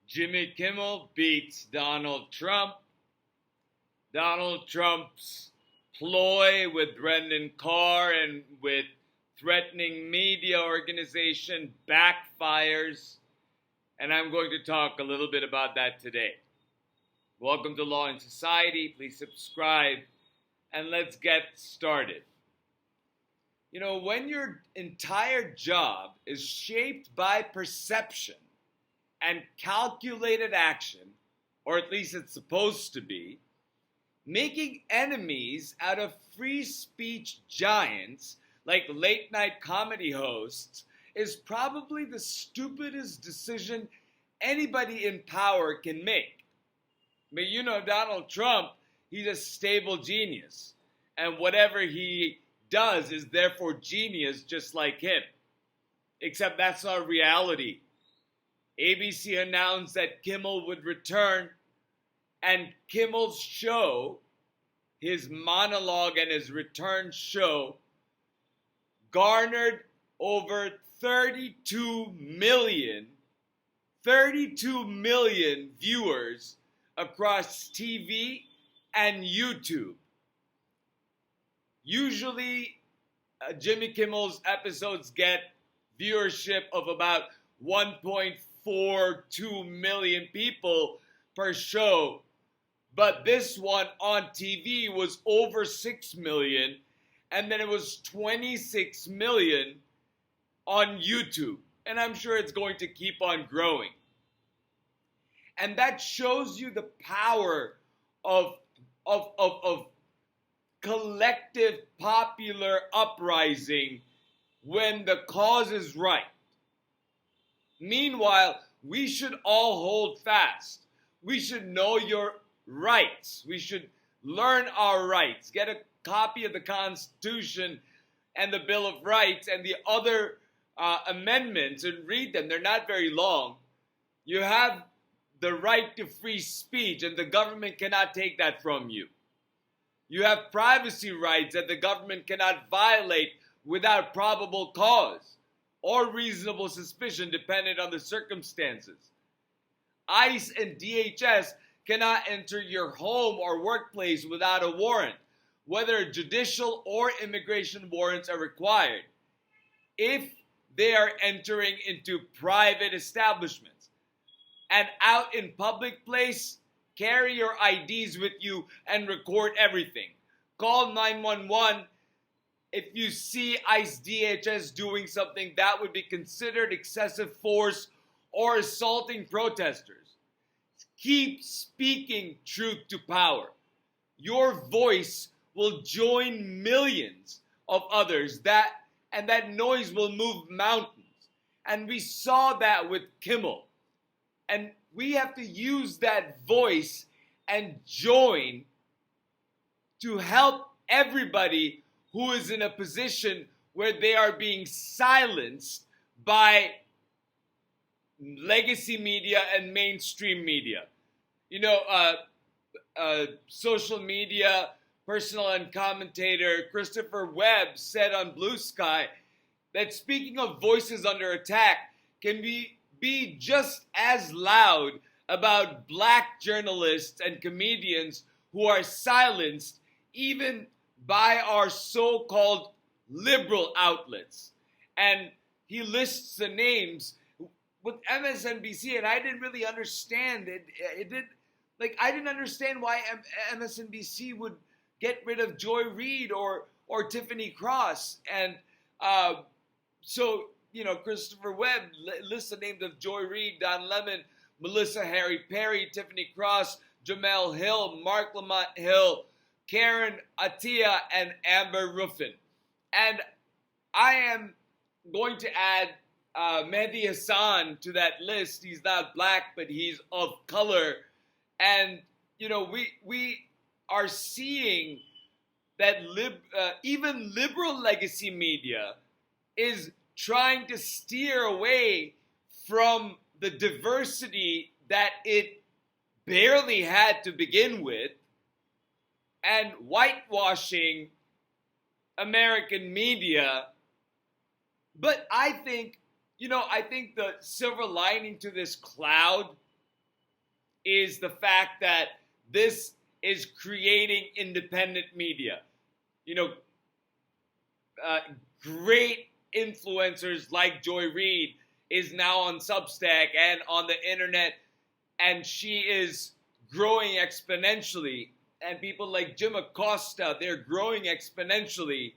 Jimmy Kimmel beats Donald Trump. Donald Trump's ploy with Brendan Carr and with threatening media organization backfires. And I'm going to talk a little bit about that today. Welcome to Law and Society. Please subscribe and let's get started. You know, when your entire job is shaped by perception and calculated action, or at least it's supposed to be, making enemies out of free speech giants like late night comedy hosts is probably the stupidest decision anybody in power can make. But you know, Donald Trump, he's a stable genius, and whatever he does is therefore genius just like him. Except that's not reality. ABC announced that Kimmel would return, and Kimmel's show, his monologue and his return show, garnered over 32 million viewers across TV and YouTube. Usually, Jimmy Kimmel's episodes get viewership of about 1.42 million people per show, but this one on TV was over 6 million, and then it was 26 million on YouTube, and I'm sure it's going to keep on growing. And that shows you the power of collective popular uprising when the cause is right. Meanwhile, we should all hold fast. We should know your rights. We should learn our rights. Get a copy of the Constitution and the Bill of Rights and the other amendments and read them. They're not very long. You have the right to free speech, and the government cannot take that from you. You have privacy rights that the government cannot violate without probable cause or reasonable suspicion, depending on the circumstances. ICE and DHS cannot enter your home or workplace without a warrant, whether judicial or immigration warrants are required, if they are entering into private establishments. And out in public place, carry your IDs with you and record everything. Call 911 if you see ICE DHS doing something that would be considered excessive force or assaulting protesters. Keep speaking truth to power. Your voice will join millions of others, and that noise will move mountains. And we saw that with Kimmel. And we have to use that voice and join to help everybody who is in a position where they are being silenced by legacy media and mainstream media. You know, social media personal and commentator Christopher Webb said on Blue Sky that speaking of voices under attack can be just as loud about black journalists and comedians who are silenced even by our so-called liberal outlets. And he lists the names with MSNBC, and I didn't really understand it. I didn't understand why MSNBC would get rid of Joy Reid or Tiffany Cross. And so, you know, Christopher Webb lists the names of Joy Reid, Don Lemon, Melissa Harry Perry, Tiffany Cross, Jamel Hill, Mark Lamont Hill, Karen Attiah, and Amber Ruffin. And I am going to add Mehdi Hassan to that list. He's not black, but he's of color. And, you know, we are seeing that even liberal legacy media is trying to steer away from the diversity that it barely had to begin with and whitewashing American media. But I think the silver lining to this cloud is the fact that this is creating independent media. You know, great influencers like Joy Reid is now on Substack and on the internet, and she is growing exponentially. And people like Jim Acosta, they're growing exponentially.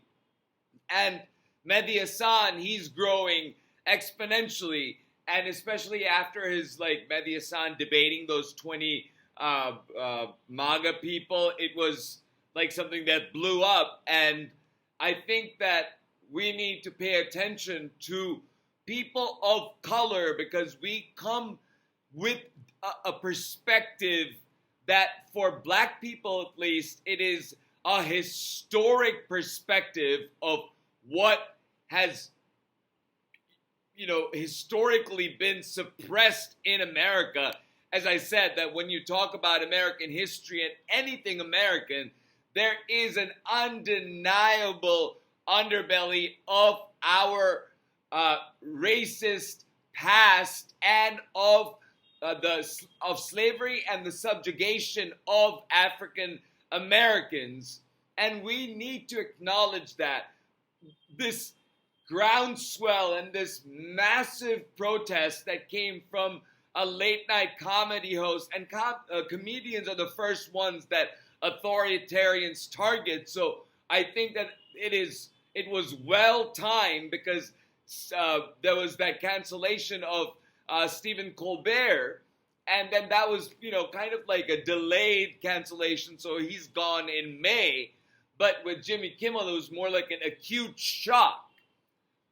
And Mehdi Hassan, he's growing exponentially. And especially after his, like, Mehdi Hassan debating those 20 MAGA people, it was like something that blew up. And I think that we need to pay attention to people of color, because we come with a perspective that, for black people at least, it is a historic perspective of what has, you know, historically been suppressed in America. As I said, that when you talk about American history and anything American, there is an undeniable underbelly of our racist past and of slavery and the subjugation of African Americans. And we need to acknowledge that this groundswell and this massive protest that came from a late night comedy host, and comedians are the first ones that authoritarians target. So I think that it was well timed, because there was that cancellation of Stephen Colbert, and then that was, you know, kind of like a delayed cancellation, so he's gone in May. But with Jimmy Kimmel, it was more like an acute shock.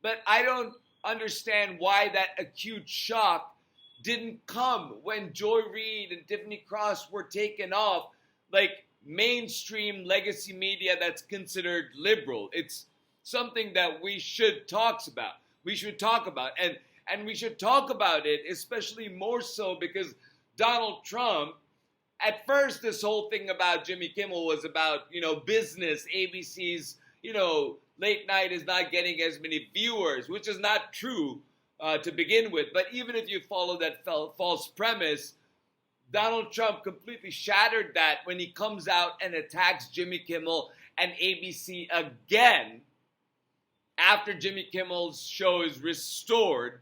But I don't understand why that acute shock didn't come when Joy Reid and Tiffany Cross were taken off, like, mainstream legacy media that's considered liberal. It's something that we should talk about. We should talk about, and we should talk about it, especially more so because Donald Trump, at first, this whole thing about Jimmy Kimmel was about, you know, business. ABC's, you know, late night is not getting as many viewers, which is not true to begin with. But even if you follow that false premise, Donald Trump completely shattered that when he comes out and attacks Jimmy Kimmel and ABC again after Jimmy Kimmel's show is restored,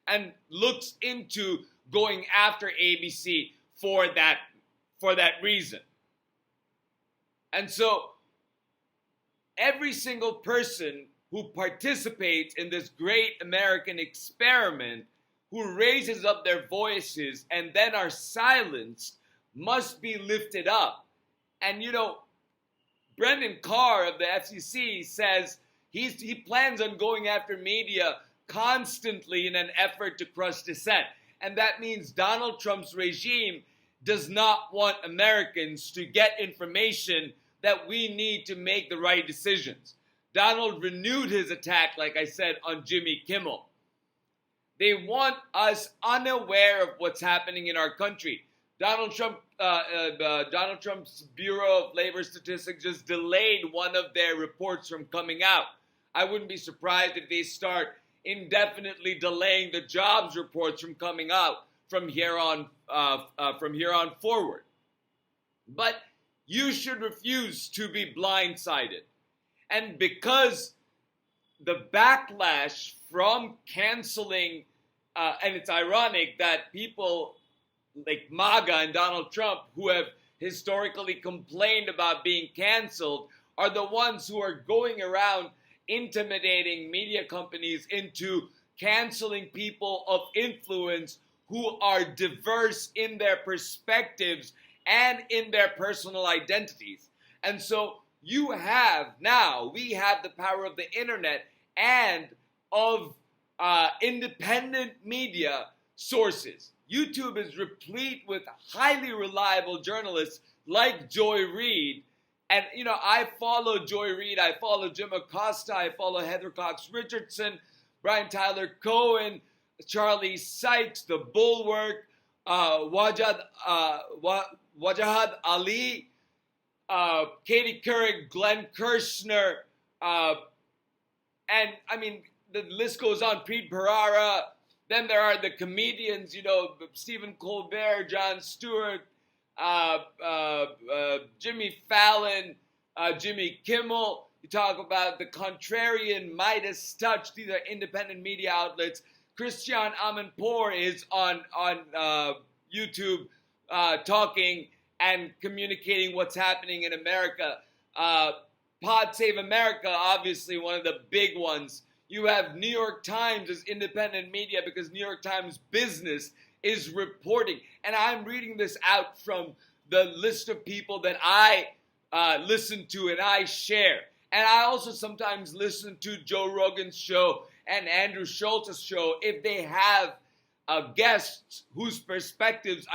and looks into going after ABC for that reason. And so every single person who participates in this great American experiment, who raises up their voices and then are silenced, must be lifted up. And, you know, Brendan Carr of the FCC says he plans on going after media constantly in an effort to crush dissent. And that means Donald Trump's regime does not want Americans to get information that we need to make the right decisions. Donald renewed his attack, like I said, on Jimmy Kimmel. They want us unaware of what's happening in our country. Donald Trump's Bureau of Labor Statistics just delayed one of their reports from coming out. I wouldn't be surprised if they start indefinitely delaying the jobs reports from coming out from here on forward. But you should refuse to be blindsided. And because the backlash from canceling, and it's ironic that people like MAGA and Donald Trump, who have historically complained about being canceled, are the ones who are going around intimidating media companies into canceling people of influence who are diverse in their perspectives and in their personal identities. And so we have the power of the internet and of independent media sources. YouTube is replete with highly reliable journalists like Joy Reid. And, you know, I follow Joy Reid, I follow Jim Acosta, I follow Heather Cox Richardson, Brian Tyler Cohen, Charlie Sykes, The Bulwark, Wajahat Ali, Katie Couric, Glenn Kirshner, and I mean, the list goes on, Preet Bharara, Then there are the comedians, Stephen Colbert, Jon Stewart, Jimmy Fallon, Jimmy Kimmel. You talk about the Contrarian, Midas Touch. These are independent media outlets. Christian Amanpour is on YouTube talking and communicating what's happening in America. Pod Save America, obviously one of the big ones. You have New York Times as independent media because New York Times Business is reporting. And I'm reading this out from the list of people that I listen to and I share. And I also sometimes listen to Joe Rogan's show and Andrew Schultz's show if they have guests whose perspectives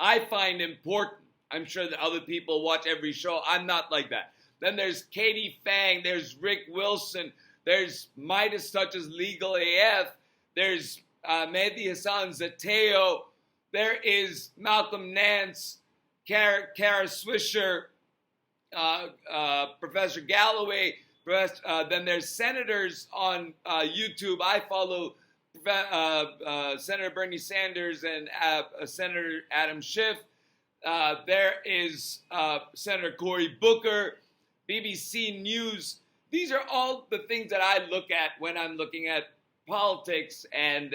I find important. I'm sure that other people watch every show. I'm not like that. Then there's Katie Fang, there's Rick Wilson, there's Midas Touch's Legal AF, there's Mehdi Hassan Zateo, there is Malcolm Nance, Kara Swisher, Professor Galloway, then there's senators on YouTube. I follow Senator Bernie Sanders and Senator Adam Schiff. There is Senator Cory Booker, BBC News. These are all the things that I look at when I'm looking at politics and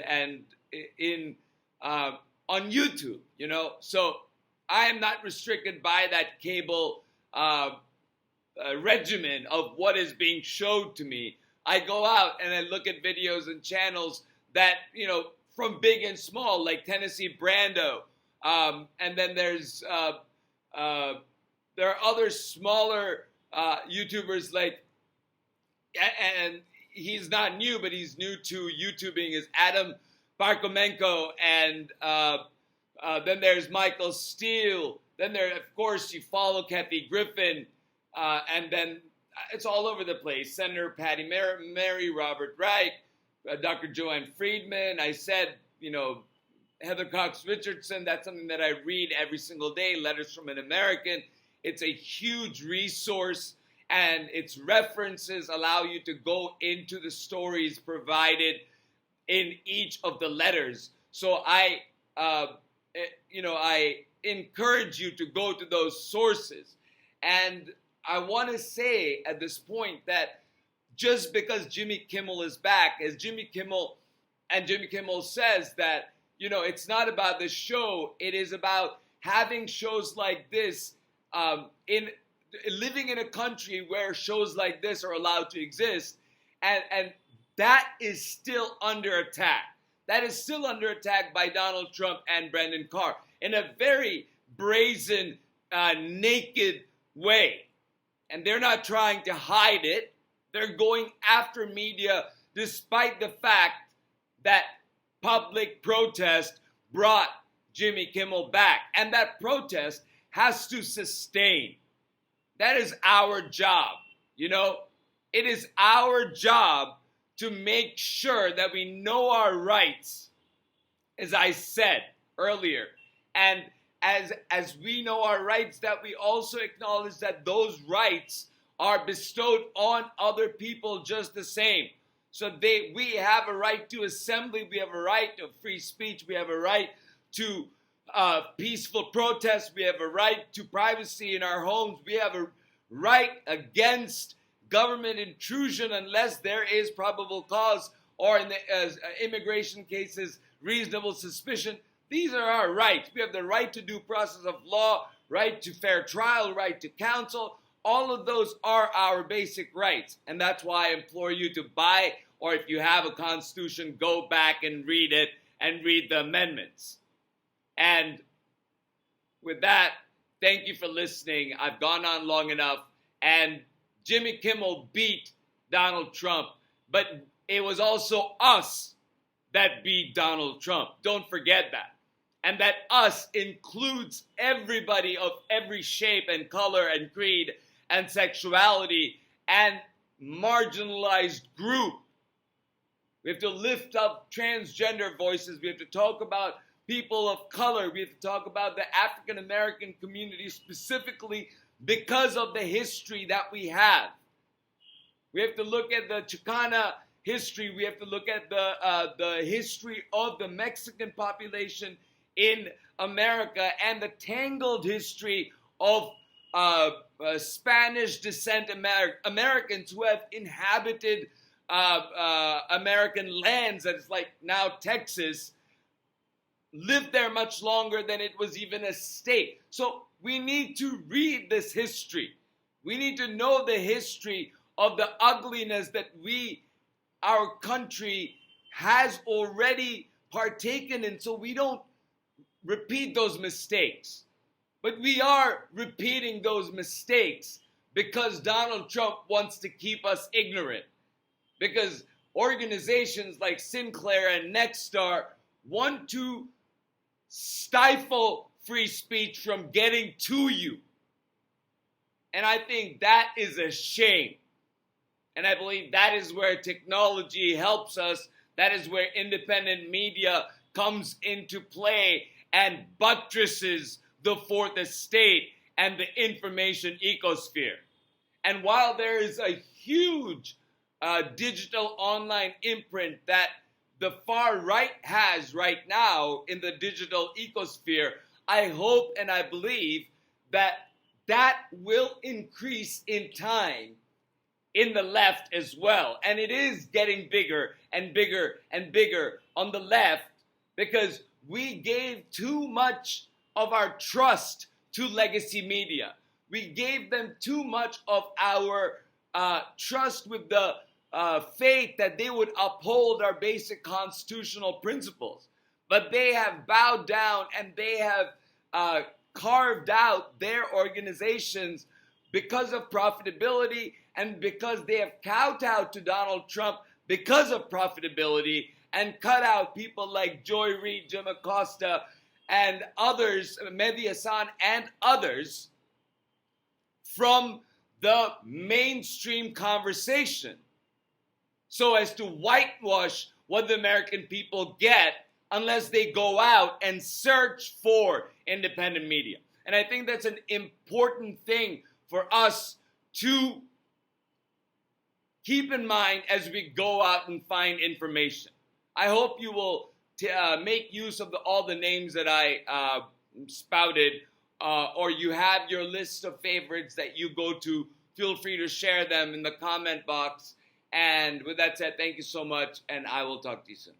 in on YouTube, So I am not restricted by that cable regimen of what is being showed to me. I go out and I look at videos and channels that, from big and small, like Tennessee Brando. And then there are other smaller YouTubers like, and he's not new, but he's new to YouTubing, is Adam Barkomenko. And then there's Michael Steele. Then of course, you follow Kathy Griffin. And then it's all over the place. Senator Patty Mary, Robert Reich, Dr. Joanne Friedman. I said, Heather Cox Richardson. That's something that I read every single day, Letters from an American. It's a huge resource, and its references allow you to go into the stories provided in each of the letters. So I encourage you to go to those sources. And I want to say at this point that just because Jimmy Kimmel is back, as Jimmy Kimmel says that, it's not about the show. It is about having shows like this, living in a country where shows like this are allowed to exist. And that is still under attack. That is still under attack by Donald Trump and Brendan Carr in a very brazen, naked way. And they're not trying to hide it. They're going after media despite the fact that public protest brought Jimmy Kimmel back. And that protest has to sustain. That is our job. It is our job to make sure that we know our rights, as I said earlier. And as we know our rights, that we also acknowledge that those rights are bestowed on other people just the same. So we have a right to assembly, we have a right to free speech, we have a right to peaceful protest, we have a right to privacy in our homes, we have a right against government intrusion unless there is probable cause or in the immigration cases, reasonable suspicion. These are our rights. We have the right to due process of law, right to fair trial, right to counsel. All of those are our basic rights. And that's why I implore you to buy, or if you have a constitution, go back and read it and read the amendments. And with that, thank you for listening. I've gone on long enough. And Jimmy Kimmel beat Donald Trump, but it was also us that beat Donald Trump. Don't forget that. And that us includes everybody of every shape and color and creed and sexuality and marginalized group. We have to lift up transgender voices. We have to talk about people of color. We have to talk about the African American community specifically because of the history that we have. We have to look at the Chicana history. We have to look at the history of the Mexican population in America and the tangled history of Spanish descent Americans who have inhabited American lands, that's like now Texas, lived there much longer than it was even a state. So we need to read this history. We need to know the history of the ugliness that our country has already partaken in, so we don't repeat those mistakes. But we are repeating those mistakes because Donald Trump wants to keep us ignorant. Because organizations like Sinclair and Nexstar want to stifle free speech from getting to you. And I think that is a shame. And I believe that is where technology helps us. That is where independent media comes into play and buttresses the fourth estate and the information ecosphere. And while there is a huge digital online imprint that the far right has right now in the digital ecosphere, I hope and I believe that that will increase in time in the left as well. And it is getting bigger and bigger and bigger on the left because we gave too much of our trust to legacy media. We gave them too much of our trust with the faith that they would uphold our basic constitutional principles. But they have bowed down and they have carved out their organizations because of profitability and because they have kowtowed to Donald Trump because of profitability and cut out people like Joy Reid, Jim Acosta, and others, Mehdi Hassan and others from the mainstream conversation so as to whitewash what the American people get unless they go out and search for independent media. And I think that's an important thing for us to keep in mind as we go out and find information. I hope you will make use of all the names that I spouted, or you have your list of favorites that you go to. Feel free to share them in the comment box. And with that said, thank you so much, and I will talk to you soon.